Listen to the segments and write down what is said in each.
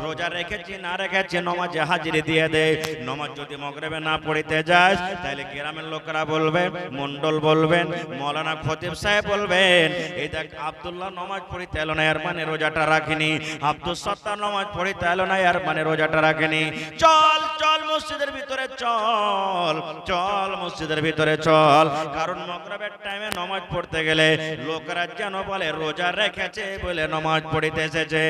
রোজা রেখেছি না রেখেছি নামাজে হাজিরি দিয়ে দে। নামাজ যদি মাগরিবে না পড়িতে যাস তাহলে গ্রামের লোকেরা বলবে, মন্ডল বলবেন, মৌলানা খতিব সাহেব বলবেন, এই দেখ আব্দুল্লাহ নামাজ পড়িতে এলো না, এর মানে রোজাটা রাখেনি। আব্দুল সত্তার নামাজ পড়িতে এলো না, এর মানে রোজাটা রাখেনি। চল চল মসজিদের ভিতরে চল, চল মসজিদের ভিতরে চল, কারণ মাগরিবের টাইমে নামাজ পড়তে গেলে লোকেরা যেন বলে রোজা রেখেছে বলে নামাজ পড়িতে এসেছে।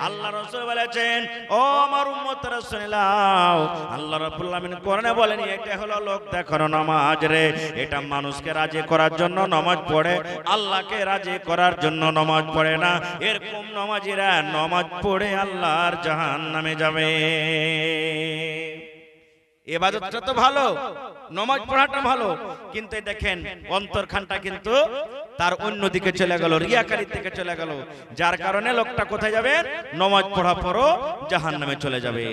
আল্লাহ রাসূল বলেছেন, ও আমার উম্মতরা শুনে নাও, আল্লাহ রাব্বুল আলামিন কোরআনে বলেন, এটা হলো লোক দেখানো নামাজ রে। এটা মানুষকে রাজি করার জন্য নামাজ পড়ে, আল্লাহকে রাজি করার জন্য নামাজ পড়ে না। এরকম নামাজিরা নামাজ পড়ে আল্লাহর জাহান্নামে যাবে। ইবাদতটা তো ভালো, নামাজ পড়াটা ভালো, কিন্তু দেখেন অন্তরখানটা কিন্তু তার অন্যদিকে চলে গেল, রিয়াকারীর দিকে চলে গেল, যার কারণে লোকটা কোথায় যাবে? নামাজ পড়া পরও জাহান্নামে চলে যাবে।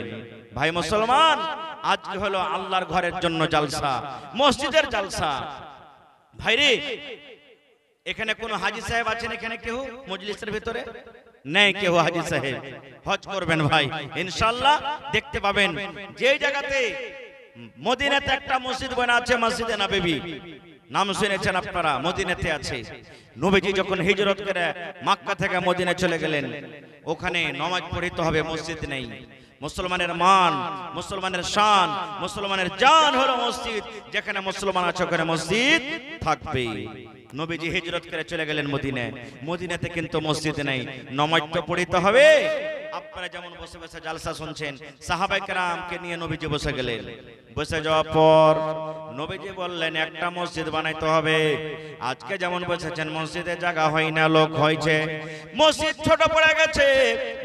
ভাই মুসলমান, আজকে হলো আল্লাহর ঘরের জন্য জালসা, মসজিদের জালসা। ভাইরে, এখানে কোন হাজী সাহেব আছেন এখানে কেউ মজলিসের ভিতরে? নেই কেউ হাজী সাহেব। হজ করবেন ভাই, ইনশাআল্লাহ দেখতে পাবেন। যে জায়গাতে মদিনাতে একটা মসজিদ বানা আছে, মসজিদে নববী, নাম শুনেছেন আপনারা, মদিনাতে আছে। নবীজি যখন হিজরত করে মক্কা থেকে মদিনা চলে গেলেন, ওখানে নামাজ পড়িতে হবে, মসজিদ নেই। মুসলমানের মান, মুসলমানের শান, মুসলমানের জান হলো মসজিদ। যেখানে মুসলমান আছে ওখানে মসজিদ থাকবে। নবীজি হিজরত করে চলে গেলেন মদিনায়, মদিনাতে কিন্তু মসজিদ নেই, নামাজ তো পড়িতে হবে। আপনারা যেমন বসে বসে জালসা শুনছেন, সাহাবায়ে কেরামকে নিয়ে নবীজি বসে গেলেন। বসে যাওয়ার পর নবীজি বললেন একটা মসজিদ বানাইতে হবে। আজকে যেমন বসেছেন মসজিদে জায়গা হয় না, লোক হয়েছে, মসজিদ ছোট পড়ে গেছে,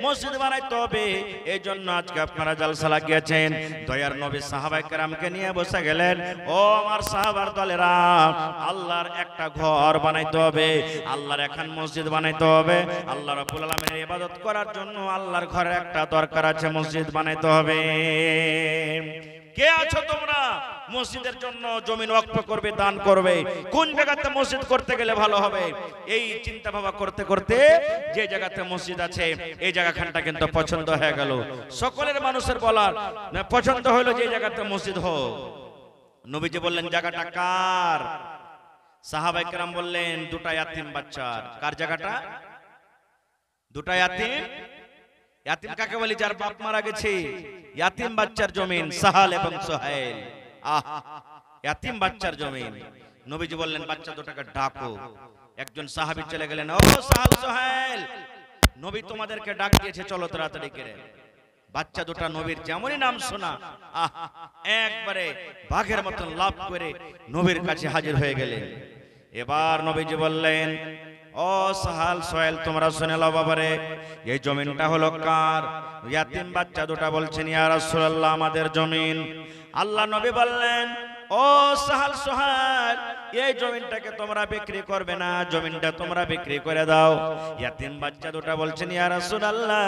মসজিদ বানাইতে হবে। এই জন্য আজকে আপনারা জালসা লাগিয়েছেন। দয়ার নবী সাহাবায়ে কেরামকে নিয়ে বসে গেলেন, ও আমার সাহাবার দলেরা, আল্লাহর একটা ঘর বানাইতে হবে, আল্লাহর এখন মসজিদ বানাইতে হবে। আল্লাহ রাব্বুল আলামিনের ইবাদত করার জন্য আল্লাহর ঘরে একটা দরকার আছে, মসজিদ বানাইতে হবে। কে আছো তোমরা মসজিদের জন্য জমিন ওয়াকফ করবে, দান করবে? কোন জায়গাতে মসজিদ করতে গেলে ভালো হবে? এই চিন্তা ভাবনা করতে করতে যে জায়গাতে মসজিদ আছে এই জায়গাখানটা কিন্তু পছন্দ হয়ে গেল। সকলের মানুষের বলার পছন্দ হলো যে জায়গাতে মসজিদ হোক। নবীজি বললেন জায়গাটা কার? সাহাবায়ে কেরাম বললেন দুটা ইয়াতিম বাচ্চার। কার জায়গাটা? দুটা ইয়াতিম। ইয়াতিম কাকে বলি? যার বাপ মারা গেছে, ইয়াতিম বাচ্চার জমিন, সাহাল এবং সোহাইল। ইয়াতিম বাচ্চার জমিন। নবীজি বললেন বাচ্চা দুটাকে ডাকো। একজন সাহাবী চলে গেলেন, ও সাহাল সোহাইল, নবী তোমাদেরকে ডাক দিয়েছে, চলো তাড়াতাড়ি করে। বাচ্চা দুটা নবীর যেমনই নাম শোনা, একবারে বাঘের মতন লাফ করে নবীর কাছে হাজির হয়ে গেলেন। এবার নবীজি বললেন, ও সাহাল সোহেল, তোমরা শুনে নাও বাবারে, এই জমিনটা হলো কার? ইয়াতিম বাচ্চা দুটা বলছেন, ইয়া রাসূলুল্লাহ আমাদের জমিন। আল্লাহ নবী বললেন, ও সাহাল সোহেল, এই জমিনটাকে তোমরা বিক্রি করবে না, জমিনটা তোমরা বিক্রি করে দাও। ইয়াতিম বাচ্চা দুটা বলছেন, ইয়া রাসূলুল্লাহ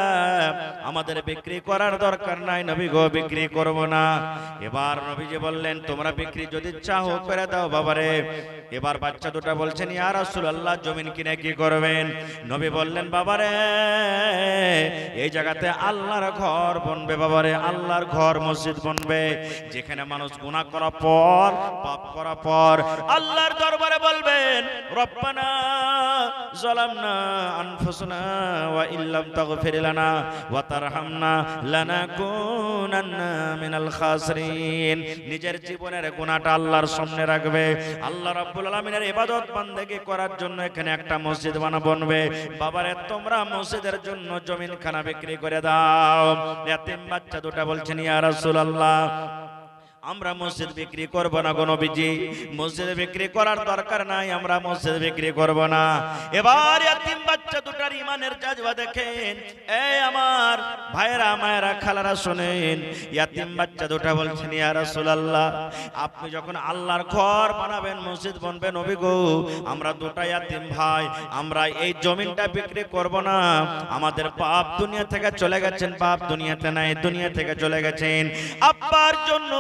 আমাদের বিক্রি করার দরকার নাই নবী গো, বিক্রি করব না। এবার নবীজি বললেন, তোমরা বিক্রি যদি চাও করে দাও বাবারে। এবার বাচ্চা দুটা বলছেন, ইয়া রাসূলুল্লাহ জমিন কিনে কি করবেন? নবী বললেন, বাবারে এই জায়গাতে আল্লাহর ঘর বনবে বাবারে, আল্লাহর ঘর মসজিদ বনবে, যেখানে মানুষ গুনাহ করার পর, পাপ করার পর আল্লাহর দরবারে বলবেন, রব্বানা যালামনা আনফুসানা ওয়া ইল্লাম তাগফির লানা ওয়া তারহামনা লানাকুনান্না মিনাল খাসিরিন। নিজের জীবনের গুনাহটা আল্লাহর সামনে রাখবে, আল্লাহ রাব্বুল আলামিনের ইবাদত বান্দেগি করার জন্য এখানে একটা মসজিদ বনবে। বাবারে তোমরা মসজিদের জন্য জমিন খানা বিক্রি করে দাও। ইয়াতিম বাচ্চা দুটা বলছেন, ইয়া রাসূলুল্লাহ আমরা মসজিদ বিক্রি করব না গো নবীজি, মসজিদ বিক্রি করার দরকার নাই, আমরা মসজিদ বিক্রি করব না। এবার ইয়াতিম বাচ্চা দুটার ঈমানের জাজবা দেখেন। এই আমার ভাইরা মায়েরা খালারা শুনেন, ইয়াতিম বাচ্চা দুটা বলছেন, ইয়া রাসূলুল্লাহ আপনি যখন আল্লাহর ঘর বানাবেন, মসজিদ বানাবেন নবী গো, আমরা দুটা ইয়াতিম ভাই, আমরা এই জমিনটা বিক্রি করব না। আমাদের বাপ দুনিয়া থেকে চলে গেছেন, বাপ দুনিয়াতে নাই, দুনিয়া থেকে চলে গেছেন। আব্বার জন্য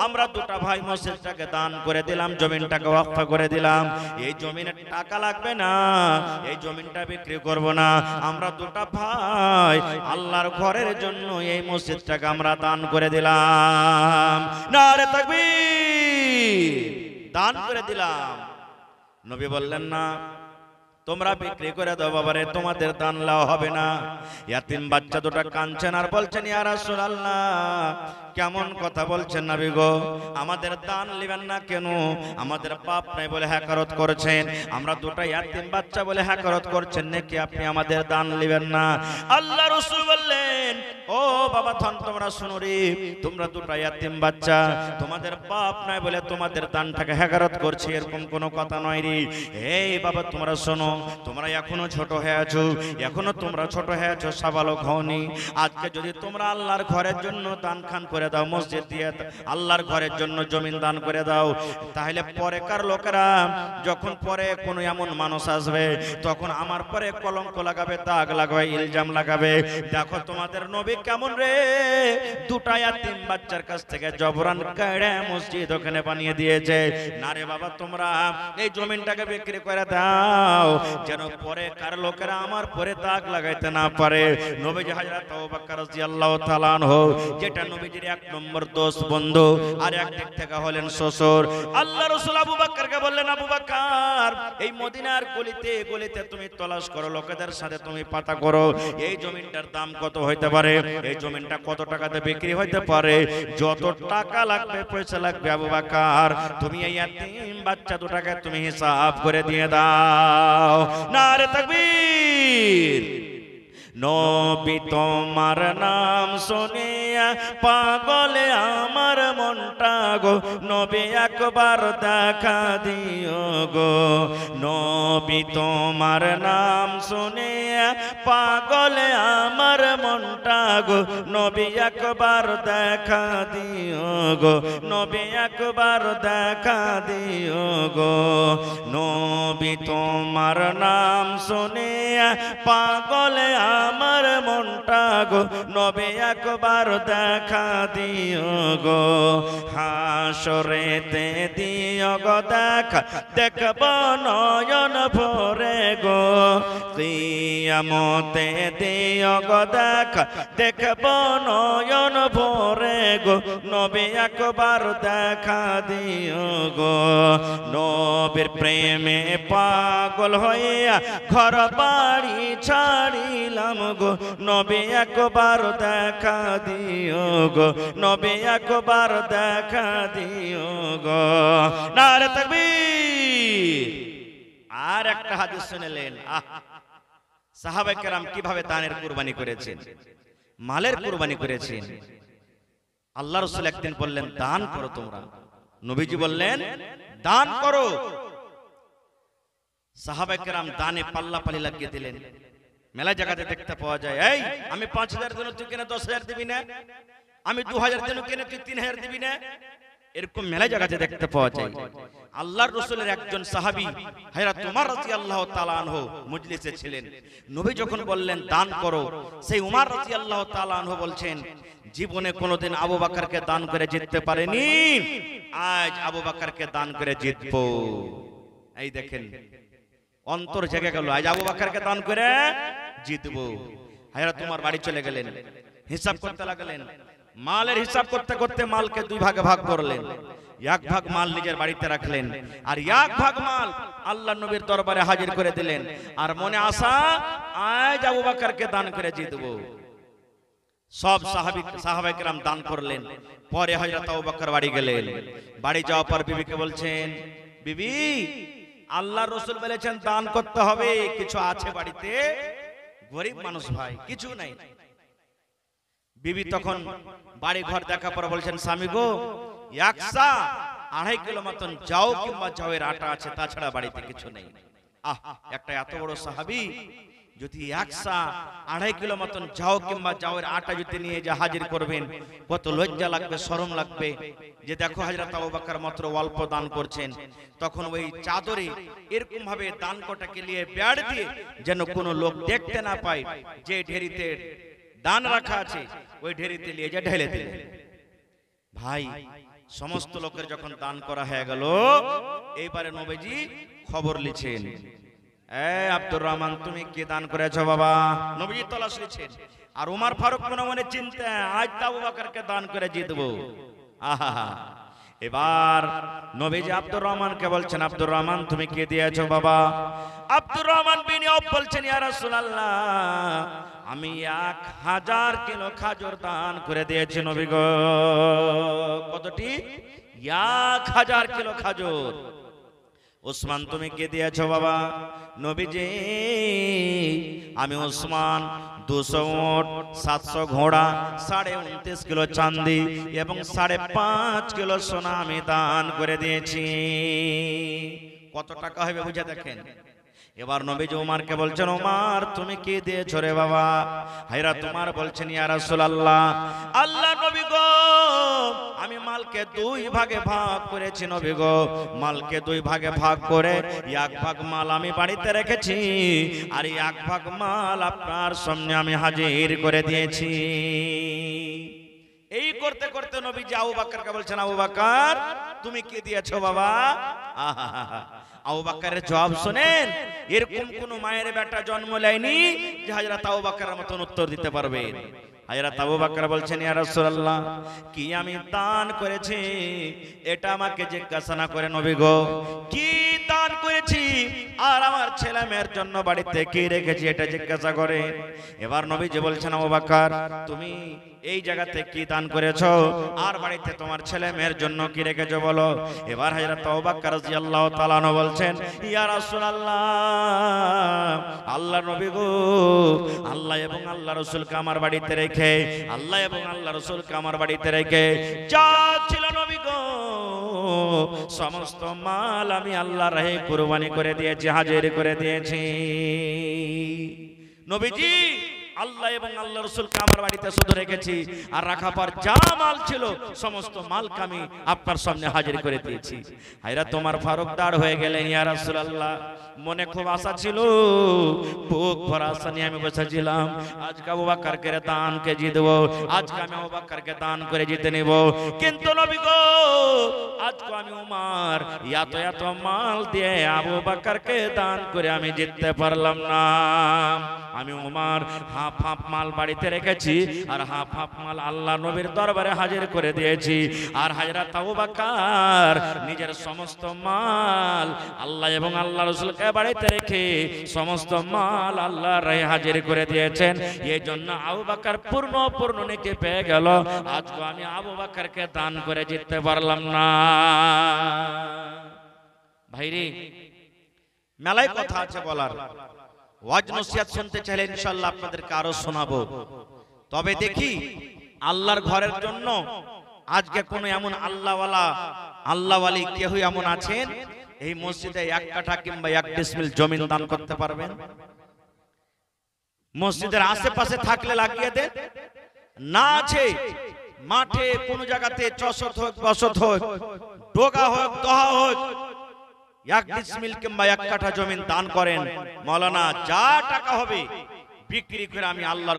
আমরা দুটা ভাই মসজিদটাকে দান করে দিলাম, জমিনটাকে ওয়াকফ করে দিলাম। এই জমিনের টাকা লাগবে না, এই জমিনটা বিক্রি করব না। আমরা দুটা ভাই আল্লাহর ঘর ঘরের জন্য এই মসজিদটাকে আমরা দান করে দিলাম। নারে তাকবীর, দান করে দিলাম। নবী বললেন না তোমরা বিক্রি করে দাও বাবারে, তোমাদের দান লাও হবে না। ইয়াতিম বাচ্চা দুটো কাঁদছেন আর বলছেন ইয়া রাসূলুল্লাহ, কেমন কথা বলছেন নবী গো, আমাদের দান নেবেন না কেন? আমাদের পাপ নাই বলে হ্যাকারত করেছেন, আমরা দুটো ইয়াতিম বাচ্চা বলে হ্যাকারত করছেন নাকি আপনি আমাদের দান নেবেন না? আল্লাহ রাসূল বললেন ও বাবা থাম, তোমরা শুনো রে, তোমরা দুটো ইয়াতিম বাচ্চা, তোমাদের পাপ নাই বলে তোমাদের দানটাকে হ্যাকারত করছে এরকম কোনো কথা নয় রে। এই বাবা তোমরা শোনো, তোমরা এখনো ছোট হয়ে আছো, এখনো তোমরা ছোট হয়ে আছো, সাবালক হওনি। আজকে যদি তোমরা আল্লাহর ঘরের জন্য দান খান করে দাও, মসজিদ দিয়ে আল্লাহর ঘরের জন্য জমিন দান করে দাও, তাহলে পরেকার লোকেরা যখন পরে কোনো এমন মানুষ আসবে তখন আমার পরে কলঙ্ক লাগাবে, দাগ লাগাবে, ইলজাম লাগাবে, দেখো তোমাদের নবী কেমন রে, দুটা ইয়াতিম বাচ্চার কাছ থেকে জবরান কেড়ে মসজিদ ওখানে বানিয়ে দিয়েছে। না রে বাবা, তোমরা এই জমিনটাকে বিক্রি করে দাও যেন পরে কার লোকেরা আমার পরে দাগ লাগাইতে না পারে। নবীজি হযরত আবু বকর রাদিয়াল্লাহু তাআলা আনহু, যেটা নবীজির এক নম্বর দোস্ত বন্ধু আর একদিক থেকে হলেন শ্বশুর, আল্লাহ রাসূল আবু বকরকে বললেন আবু বকর, এই মদিনার গলিতে গলিতে তুমি তলাশ করো, লোকেদের সাথে তুমি পাতা করো, এই জমিনটার দাম কত হইতে পারে, এই জমিনটা কত টাকাতে বিক্রি হইতে পারে, যত টাকা লাগবে পয়সা লাগবে আবু বকর তুমি এই ইয়াতিম বাচ্চা দুটাকে তুমি হিসাব করে দিয়ে দাও। নারে তাকবীর। নবী তোমার নাম শুনিয়া পাগলে আমার মনটা গো, নবী একবার দেখা দিও গো। নবী তোমার নাম শুনিয়া পাগলে আমার মনটা গো, নবী একবার দেখা দিও গো, নবী একবার দেখা দিও গো। নবী তোমার নাম শুনিয়া পাগলে আমার মনটা গো, নবী একবার দেখা দিও গো। হাসরেতে দিও গো দেখা, দেখব নয়ন ভরে গো। কিয়ামতে দিও গো দেখা, দেখব নয়ন ভরে গো, নবী একবার দেখা দিও গো। নবীর প্রেমে পাগল হইয়া ঘর বাড়ি ছাড়িলাম গো, নবী একবার দেখা দিও গো, নবী একবার দেখা দিও গো। নারে তাকবীর। আর একটা হাদিস শুনলেন, সাহাবায়ে কেরাম কিভাবে দানের কুরবানি করেছেন, মালের কুরবানি করেছেন। আল্লাহ রাসূল একদিন বললেন দান করো তোমরা, নবীজি বললেন দান করো। সাহাবায়ে কেরাম দানে পাল্লাপাল্লি লাগিয়ে দিলেন। মেলা জায়গাতে দেখতে পাওয়া যায়, এই আমি ৫,০০০ দেন তুই কেন ১০,০০০ দিবি না, আমি ২,০০০ দেন কেন তুই ৩,০০০ দিবি না, এরকম মেলা জায়গাতে দেখতে পাওয়া যায়। আল্লাহর রাসূলের একজন সাহাবী হযরত উমর রাদিয়াল্লাহু তাআলা আনহু মজলিসে ছিলেন। নবী যখন বললেন দান করো, সেই উমর রাদিয়াল্লাহু তাআলা আনহু বলছেন জীবনে কোনোদিন আবু বকরকে দান করে জিততে পারেনি, আজ আবু বকরকে দান করে জিতবো। এই দেখেন অন্তর জেগে গেল, আজ আবু বকরকে দান করে জিতবো। হযরত উমর বাড়ি চলে গেলেন, হিসাব করতে লাগলেন। মালের হিসাব করতে করতে মালকে দুই ভাগে ভাগ করলেন। এক ভাগ মাল নিজের বাড়িতে রাখলেন আর এক ভাগ মাল আল্লাহর নবীর দরবারে হাজির করে দিলেন। আর মনে আশা আজ আবু বকরকে দান করে জিতবো। সব সাহাবায়ে কেরাম দান করলেন। পরে হযরত আবু বকর বাড়ি গেলেন। বাড়ি যাওয়ার পর বিবিকে বলছেন, বিবি আল্লাহর রাসূল বলেছেন দান করতে হবে, কিছু আছে বাড়িতে, গরিব মানুষ ভাই, কিছু নাই। বিবি তখন বাড়ি ঘর দেখা পর বলছেন, স্বামী গো 1.5 কিলো মতন যাও কিংবা যাওয়ের আটা আছে, তাছাড়া বাড়িতে কিছু নেই। একটা এত বড় সাহাবী যদি 1.5 কিলো মতন যাও কিংবা যাওয়ের আটা যদি নিয়ে যা হাজির করবেন, কত লজ্জা লাগবে, শরম লাগবে যে দেখো হযরত আবু বকর মাত্র অল্প দান করছেন। তখন ওই চাদরে এরকম ভাবে দান কোটাকে নিয়ে বেড় দিয়ে যেন কোনো লোক দেখতে না পায়, যে ঢেরিতে দান রাখা আছে ওই ঢেরিতে নিয়ে যা ঢেলে দিলেন। ভাই সমস্ত লোকের যখন দান করা হয়ে গেল, এইবারে নবীজি খবর লিখেন, আব্দুর রহমান তুমি কি দান করেছো বাবা? নবীজি তলাশ নিচ্ছেন। আর উমর ফারুক মনে মনে চিন্তা, আজ তো আবু বকরকে দান করে জিতবো। আহা, এবার নবীজি আব্দুর রহমানকে বলছেন, আব্দুর রহমান তুমি কি দিয়েছো বাবা? আব্দুর রহমান বিন আওফ বলছেন, ইয়া রাসূলুল্লাহ আমি 1000 কিলো খাজুর দান করে দিয়েছি নবী গো। কতটি? 1000 কিলো খাজুর। ওসমান তুমি কি দিয়েছো বাবা? নবীজি আমি ওসমান 200 উট, 700 ঘোড়া, 29.5 কিলো চাঁদি এবং 5.5 কিলো সোনা আমি দান করে দিয়েছি। কত টাকা হবে বুঝে দেখেন। এবার নবীজি উমারকে বলছেন, উমার তুমি কি দিয়েছো রে বাবা? হযরত উমার বলছেন, ইয়া রাসূলুল্লাহ আল্লাহ নবী গো আমি মালকে 2 ভাগে ভাগ করেছি নবী গো। মালকে 2 ভাগে ভাগ করে 1 ভাগ মাল আমি বাড়িতে রেখেছি, আর 1 ভাগ মাল আপনার সামনে আমি হাজির করে দিয়েছি। এই করতে করতে নবীজি আবু বকরকে বলছেন, আবু বকর তুমি কি দিয়েছো বাবা? আহা, আবু বকরের জবাব শুনেন, এরকম কোন মায়ের বেটা জন্ম নেয়নি যে হযরত আবু বকরের মতন উত্তর দিতে পারবে। হযরত আবু বকর বলছেন, ইয়া রাসূলুল্লাহ কি আমি দান করেছি এটা আমাকে জিজ্ঞাসা না করে নবী গো কি দান করেছি আর আমার ছেলে মেয়ের জন্য বাড়িতে কি রেখেছি এটা জিজ্ঞাসা করে। এবার নবীজি বলছেন, আবু বকর তুমি এই জায়গাতে কি দান করেছো আর বাড়িতে তোমার ছেলে মেয়ের জন্য কি রেখেছো বলো। এবার হযরত আবু বকর রাদিয়াল্লাহু তাআলা আনহু বলছেন, ইয়া রাসূলুল্লাহ আল্লাহর নবী গো আল্লাহ এবং আল্লাহ রাসূলকে আমার বাড়িতে রেখে, আল্লাহ এবং আল্লাহ রাসূলকে আমার বাড়িতে রেখে যা ছিল নবী গো সমস্ত মাল আমি আল্লাহর রাহে কুরবানি করে দিয়েছি, হাজির করে দিয়েছি। নবীজি আল্লাহ এবং আল্লাহ রাসূলকে আমার বাড়িতে শুধু রেখেছি, আর রাখা পর যা মাল ছিল সমস্ত মালকে আমি আপনার সামনে হাজির করে দিয়েছি। হযরত ওমর ফারুক দাঁড় হয়ে গেলেন, ইয়া রাসূলুল্লাহ মনে খুব আশা ছিল, বুক ভরা আশা নিয়ে আমি বসেছিলাম, আজকে আবু বকরকে দানকে জিতবো, আজকে আমি আবু বকরকে দান করে জিতে নেব। কিন্তু নবী গো আজকে আমি ওমর এত মাল দিয়ে আবু বকরকে দান করে আমি জিততে পারলাম না। আমি ওমর হাফ মাল বাড়িতে রেখেছি আর হাফ মাল আল্লাহ নবীর দরবারে হাজির করে দিয়েছি, আর হযরত আবু বকর নিজের সমস্ত মাল আল্লাহ এবং আল্লাহ রাসূলকে বাড়িতে রেখে সমস্ত মাল আল্লাহর রাহে হাজির করে দিয়েছেন। এই জন্য আবু বকর পূর্ণ নেকি পেয়ে গেল। আজকে আমি আবু বকরকে দান করে জিততে পারলাম না। ভাইরে মেলায় কথা আছে বলার, ওয়াজ নসিহত শুনতে চাইলে ইনশাআল্লাহ আপনাদেরকে আরো শোনাবো। তবে দেখি আল্লাহর ঘরের জন্য আজকে কোন এমন আল্লাহওয়ালি কেউ এমন আছেন এই মসজিদে 1 কাঠা কিংবা 1 ডিসমিল জমিন দান করতে পারবেন? মসজিদের আশেপাশে থাকলে লাগিয়ে দেন, না আছে মাঠে কোন জায়গাতে চষত হোক বসত হোক ডোগা হোক দহা হোক 1 ডিসমিল কিংবা 1 কাঠা জমিন দান করেন। মাওলানা যা টাকা হবে বিক্রি করে আমি আল্লাহর